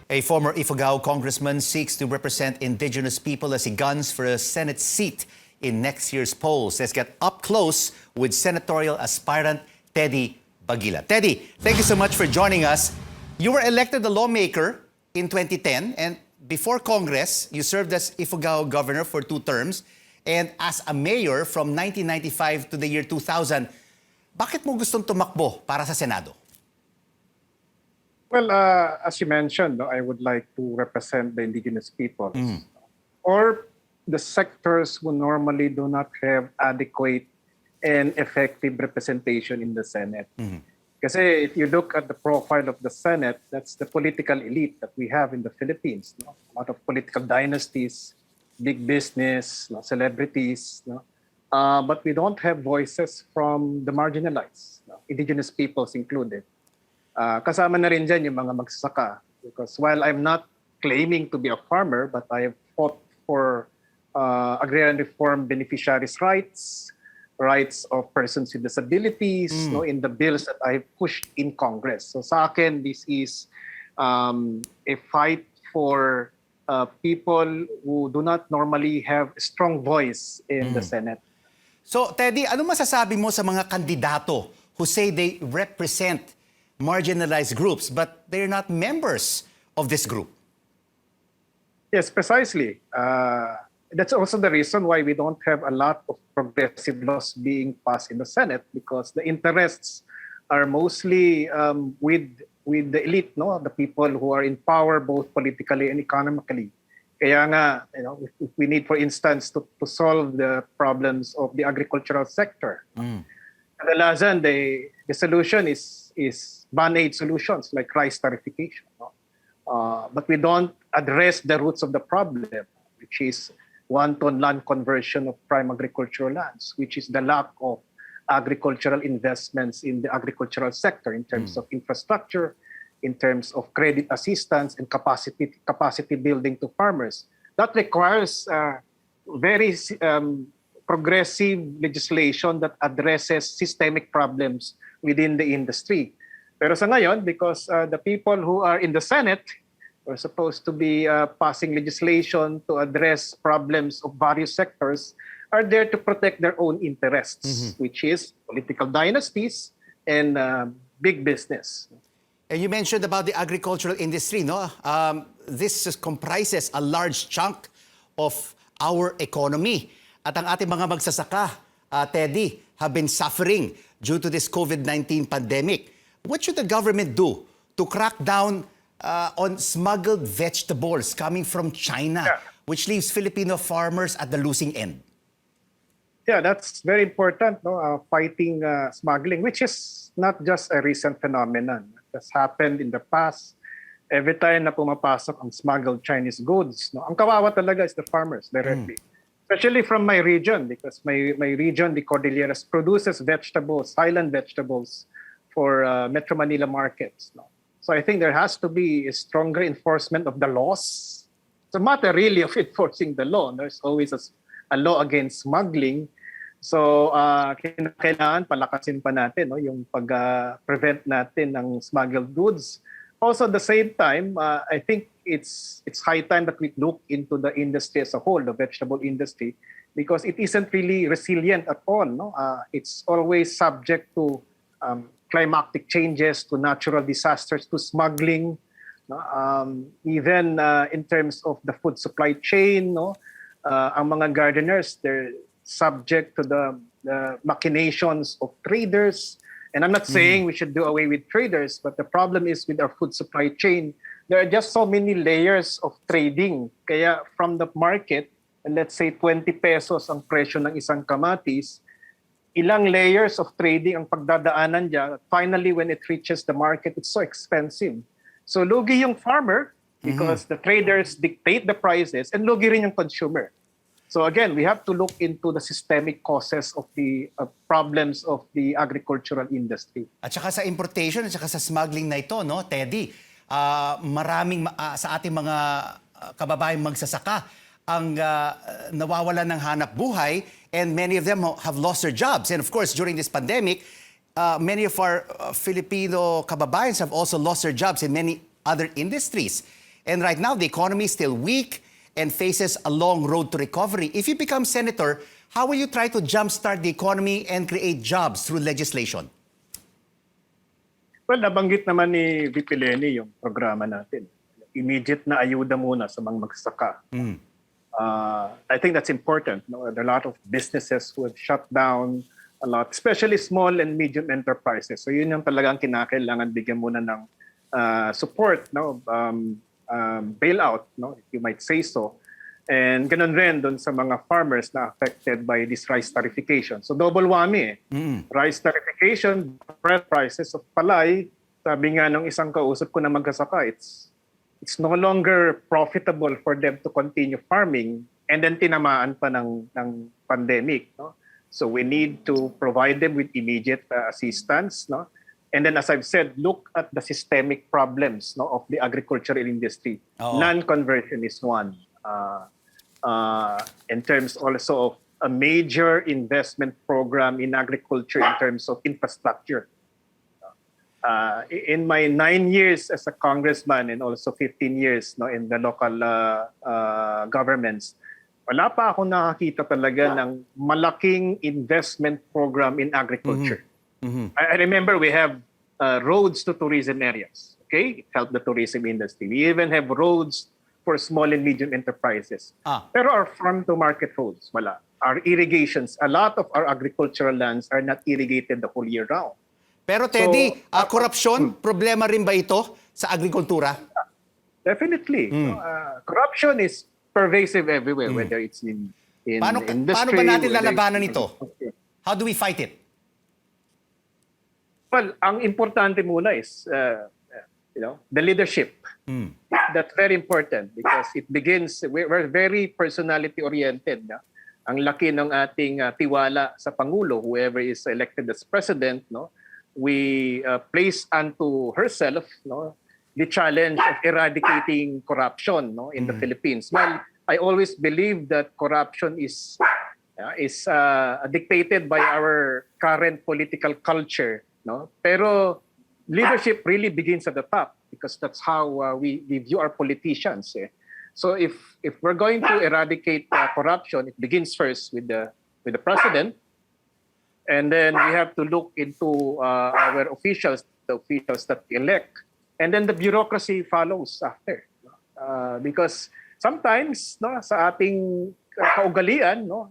A former Ifugao Congressman seeks to represent indigenous people as he guns for a Senate seat in next year's polls. Let's get up close with senatorial aspirant Teddy Baguilat. Teddy, thank you so much for joining us. You were elected a lawmaker in 2010, and before Congress, you served as Ifugao governor for 2 terms and as a mayor from 1995 to the year 2000. Bakit mo gustong tumakbo para sa Senado? Well, as you mentioned, I would like to represent the indigenous peoples or the sectors who normally do not have adequate and effective representation in the Senate. Kasi if you look at the profile of the Senate, that's the political elite that we have in the Philippines. A lot of political dynasties, big business, celebrities. But we don't have voices from the marginalized, indigenous peoples included. Kasama na rin dyan yung mga magsasaka. Because while I'm not claiming to be a farmer, but I have fought for agrarian reform beneficiaries' rights of persons with disabilities, in the bills that I've pushed in Congress. So sa akin, this is a fight for people who do not normally have a strong voice in the Senate. So, Teddy, ano masasabi mo sa mga kandidato who say they represent marginalized groups, but they're not members of this group? Yes, precisely. That's also the reason why we don't have a lot of progressive laws being passed in the Senate, because the interests are mostly with the elite, the people who are in power both politically and economically. Kaya nga, if we need, for instance, to solve the problems of the agricultural sector, kadalasan the solution is band-aid solutions like rice tarification. But we don't address the roots of the problem, which is wanton land conversion of prime agricultural lands, which is the lack of agricultural investments in the agricultural sector in terms of infrastructure, in terms of credit assistance and capacity building to farmers. That requires very progressive legislation that addresses systemic problems within the industry. Pero sa ngayon, because the people who are in the Senate are supposed to be passing legislation to address problems of various sectors, are there to protect their own interests, which is political dynasties and big business. And you mentioned about the agricultural industry, no? This comprises a large chunk of our economy. At ang ating mga magsasaka, Teddy, have been suffering due to this COVID-19 pandemic. What should the government do to crack down on smuggled vegetables coming from China, which leaves Filipino farmers at the losing end? Yeah, that's very important, fighting smuggling, which is not just a recent phenomenon. It has happened in the past. Every time na pumapasok ang smuggled Chinese goods, ang kawawa talaga is the farmers directly. Especially from my region, because my region, the Cordilleras, produces vegetables, highland vegetables, for Metro Manila markets. So I think there has to be a stronger enforcement of the laws. It's a matter really of enforcing the law. There's always a law against smuggling. So kailangan palakasin pa natin yung pag-prevent natin ng smuggled goods. Also at the same time, I think it's high time that we look into the industry as a whole, the vegetable industry, because it isn't really resilient at all. It's always subject to climatic changes, to natural disasters, to smuggling, even in terms of the food supply chain. Ang mga gardeners, they're subject to the machinations of traders. And I'm not saying we should do away with traders, but the problem is with our food supply chain, there are just so many layers of trading. Kaya from the market, and let's say 20 pesos ang presyo ng isang kamatis, ilang layers of trading ang pagdadaanan dyan. Finally, when it reaches the market, it's so expensive. So lugi yung farmer because the traders dictate the prices, and lugi rin yung consumer. So again, we have to look into the systemic causes of the problems of the agricultural industry. At saka sa importation at saka sa smuggling na ito, Teddy, maraming sa ating mga kababayang magsasaka ang nawawalan ng hanap buhay, and many of them have lost their jobs. And of course, during this pandemic, many of our Filipino kababayans have also lost their jobs in many other industries. And right now, the economy is still weak and faces a long road to recovery. If you become senator, how will you try to jumpstart the economy and create jobs through legislation? Well, nabanggit naman ni VP Lenny yung programa natin. Immediate na ayuda muna sa mga magsasaka. I think that's important. No? There are a lot of businesses who have shut down a lot, especially small and medium enterprises. So yun yung talagang kinakailangan bigyan muna ng support, no? Bailout, no? If you might say so. And ganun rin doon sa mga farmers na affected by this rice tarification. So double whammy. Rice tarification, prices of palay. Sabi nga nung isang kausap ko na magkasaka, it's no longer profitable for them to continue farming, and then tinamaan pa ng pandemic, no? So we need to provide them with immediate assistance, no? And then, as I've said, look at the systemic problems, no, of the agricultural industry. Non-conversion is one. In terms also of a major investment program in agriculture in terms of infrastructure. In my 9 years as a congressman and also 15 years, no, in the local governments, wala pa ako nakakita talaga ng malaking investment program in agriculture. I remember we have roads to tourism areas. Okay, it helped the tourism industry. We even have roads for small and medium enterprises. Pero our farm to market roads, wala. Our irrigations, a lot of our agricultural lands are not irrigated the whole year round. Pero Teddy, korupsyon, problema rin ba ito sa agrikultura? Definitely. Corruption is pervasive everywhere, whether it's in industry. Paano ba natin lalabanan ito? How do we fight it? Well, ang importante muna is the leadership. That's very important because it begins, we're very personality-oriented. No? Ang laki ng ating tiwala sa Pangulo, whoever is elected as president, no? We place unto herself, no, the challenge of eradicating corruption, no, in the Philippines. Well, I always believe that corruption is dictated by our current political culture, no. Pero leadership really begins at the top because that's how we view our politicians. So if we're going to eradicate corruption, it begins first with the president. And then we have to look into our officials, the officials that we elect. And then the bureaucracy follows after. Because sometimes, no, sa ating kaugalian, no,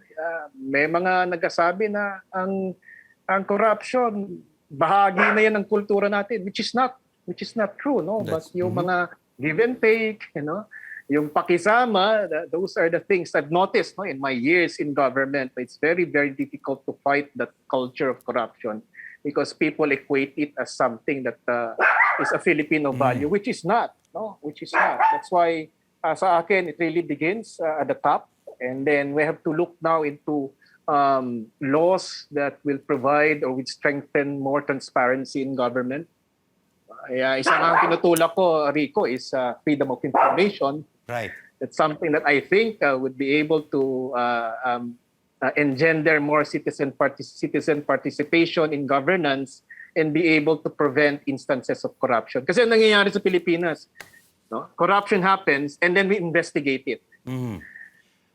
may mga nagsasabi na ang corruption, bahagi na yan ng kultura natin, which is not true. No? But yung mga give and take, yung pakisama, those are the things I've noticed, no, in my years in government. It's very, very difficult to fight that culture of corruption because people equate it as something that is a Filipino value, which is not. No, which is not. That's why sa akin, it really begins at the top. And then we have to look now into laws that will provide or will strengthen more transparency in government. Isang ang tinutulak ko, Rico, is freedom of information. Right. That's something that I think would be able to engender more citizen participation in governance and be able to prevent instances of corruption. Kasi ang nangyayari sa Pilipinas, no? Corruption happens and then we investigate it.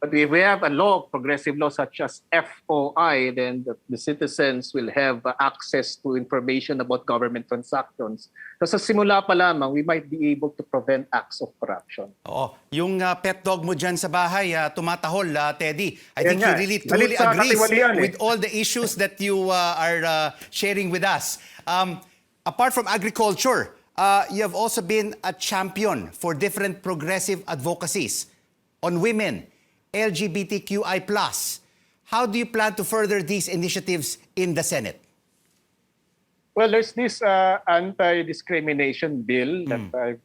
But if we have a law, progressive law such as FOI, then the citizens will have access to information about government transactions. So sa simula pa lamang, we might be able to prevent acts of corruption. Oo. Yung pet dog mo dyan sa bahay, tumatahol, Teddy. I think he really truly agrees with all the issues that you are sharing with us. Apart from agriculture, you have also been a champion for different progressive advocacies on women, LGBTQI+. How do you plan to further these initiatives in the Senate? Well, there's this anti-discrimination bill that I've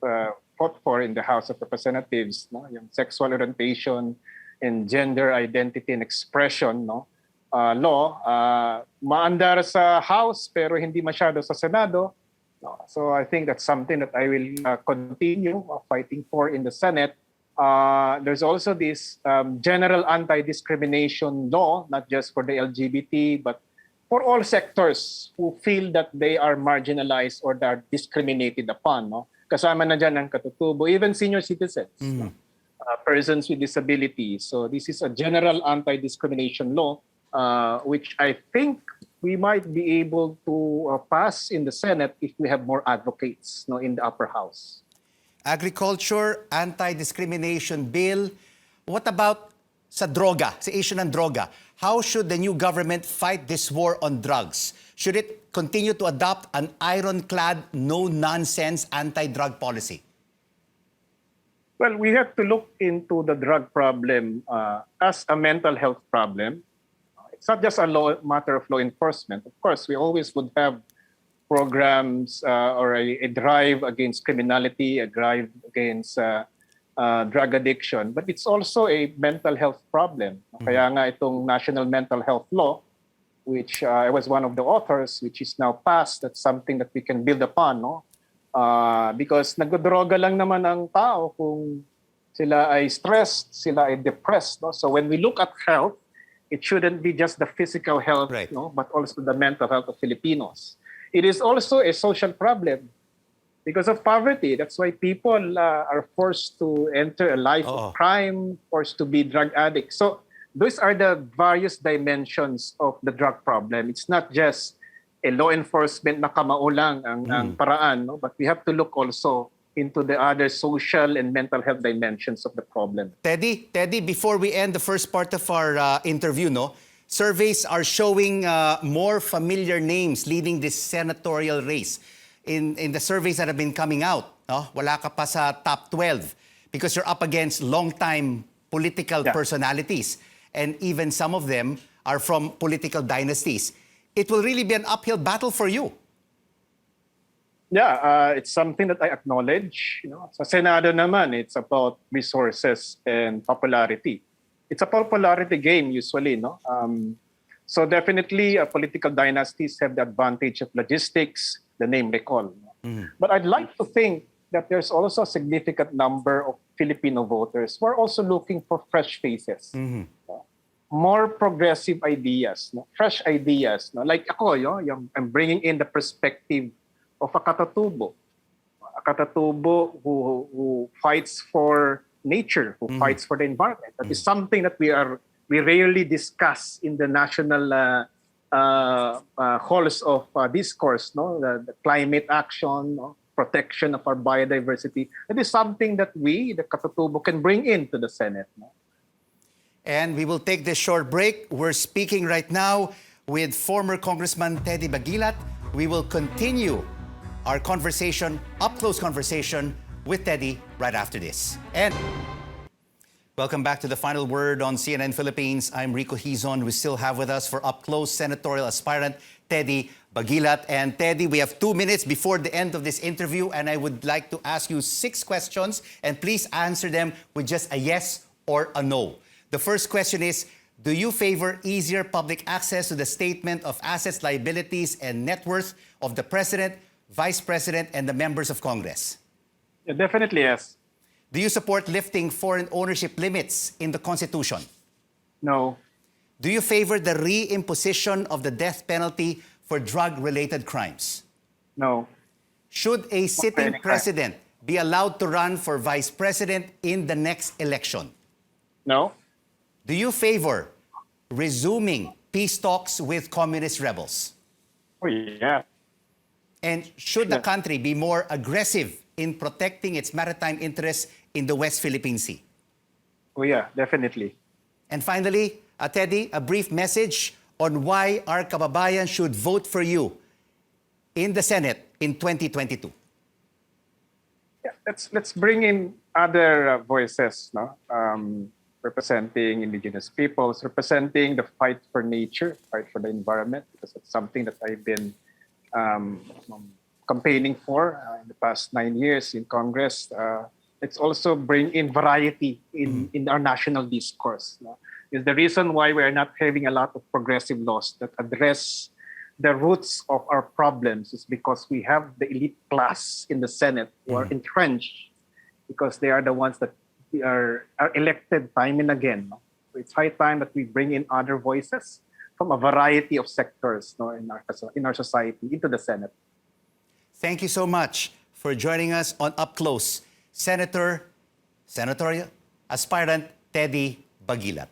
fought for in the House of Representatives, no? Yung sexual orientation and gender identity and expression, no? Law. Maandar sa House pero hindi masyado sa Senado. No? So I think that's something that I will continue fighting for in the Senate. There's also this general anti-discrimination law, not just for the LGBT, but for all sectors who feel that they are marginalized or they are discriminated upon. No? Kasama na dyan ang katutubo, even senior citizens, no? Persons with disabilities. So this is a general anti-discrimination law, which I think we might be able to pass in the Senate if we have more advocates, no, in the upper house. Agriculture, anti-discrimination bill. What about sa droga, sa issue ng droga? How should the new government fight this war on drugs? Should it continue to adopt an ironclad, no-nonsense anti-drug policy? Well, we have to look into the drug problem as a mental health problem. It's not just a matter of law enforcement. Of course, we always would have programs or a drive against criminality, a drive against drug addiction, but it's also a mental health problem. Kaya nga itong National Mental Health Law, which I was one of the authors, which is now passed, that's something that we can build upon, no? Because nagdodroga lang naman ang tao kung sila ay stressed, sila ay depressed, no? So when we look at health, it shouldn't be just the physical health, Right. no, but also the mental health of Filipinos. It is also a social problem because of poverty. That's why people are forced to enter a life of crime, forced to be drug addicts. So those are the various dimensions of the drug problem. It's not just a law enforcement na kamao lang ang paraan, no? But we have to look also into the other social and mental health dimensions of the problem. Teddy, before we end the first part of our interview, no, surveys are showing more familiar names leading this senatorial race. In the surveys that have been coming out, no, wala ka pa sa top 12 because you're up against long-time political personalities. And even some of them are from political dynasties. It will really be an uphill battle for you. Yeah, it's something that I acknowledge. You know, sa Senado naman, it's about resources and popularity. It's a popularity game usually, no? So definitely, political dynasties have the advantage of logistics, the name recall. But I'd like to think that there's also a significant number of Filipino voters who are also looking for fresh faces. More progressive ideas, no? Fresh ideas. No? Like ako, I'm bringing in the perspective of a katatubo. A katatubo who fights for nature, who fights for the environment. That is something that we rarely discuss in the national halls of discourse. No, the climate action, no? Protection of our biodiversity. That is something that we, the katatubo, can bring into the Senate. No? And we will take this short break. We're speaking right now with former Congressman Teddy Baguilat. We will continue our conversation, up-close conversation with Teddy right after this. And welcome back to the final word on CNN Philippines. I'm Rico Hizon. We still have with us for up-close senatorial aspirant Teddy Baguilat. And Teddy, we have 2 minutes before the end of this interview, and I would like to ask you 6 questions, and please answer them with just a yes or a no. The first question is, do you favor easier public access to the statement of assets, liabilities, and net worth of the President, Vice President, and the members of Congress? Yeah, definitely yes. Do you support lifting foreign ownership limits in the Constitution? No. Do you favor the re-imposition of the death penalty for drug-related crimes? No. Should a sitting president be allowed to run for Vice President in the next election? No. Do you favor resuming peace talks with communist rebels? Oh, yeah. And should the country be more aggressive in protecting its maritime interests in the West Philippine Sea? Oh, yeah, definitely. And finally, Teddy, a brief message on why our kababayan should vote for you in the Senate in 2022. Yeah, let's bring in other voices, no? Representing indigenous peoples, representing the fight for nature, fight for the environment, because it's something that I've been campaigning for in the past 9 years in Congress. Let's also bring in variety in our national discourse. No? Is the reason why we are not having a lot of progressive laws that address the roots of our problems is because we have the elite class in the Senate who are entrenched because they are the ones that are elected time and again. No? So it's high time that we bring in other voices from a variety of sectors, no, in our society into the Senate. Thank you so much for joining us on Up Close, senatorial aspirant Teddy Baguilat.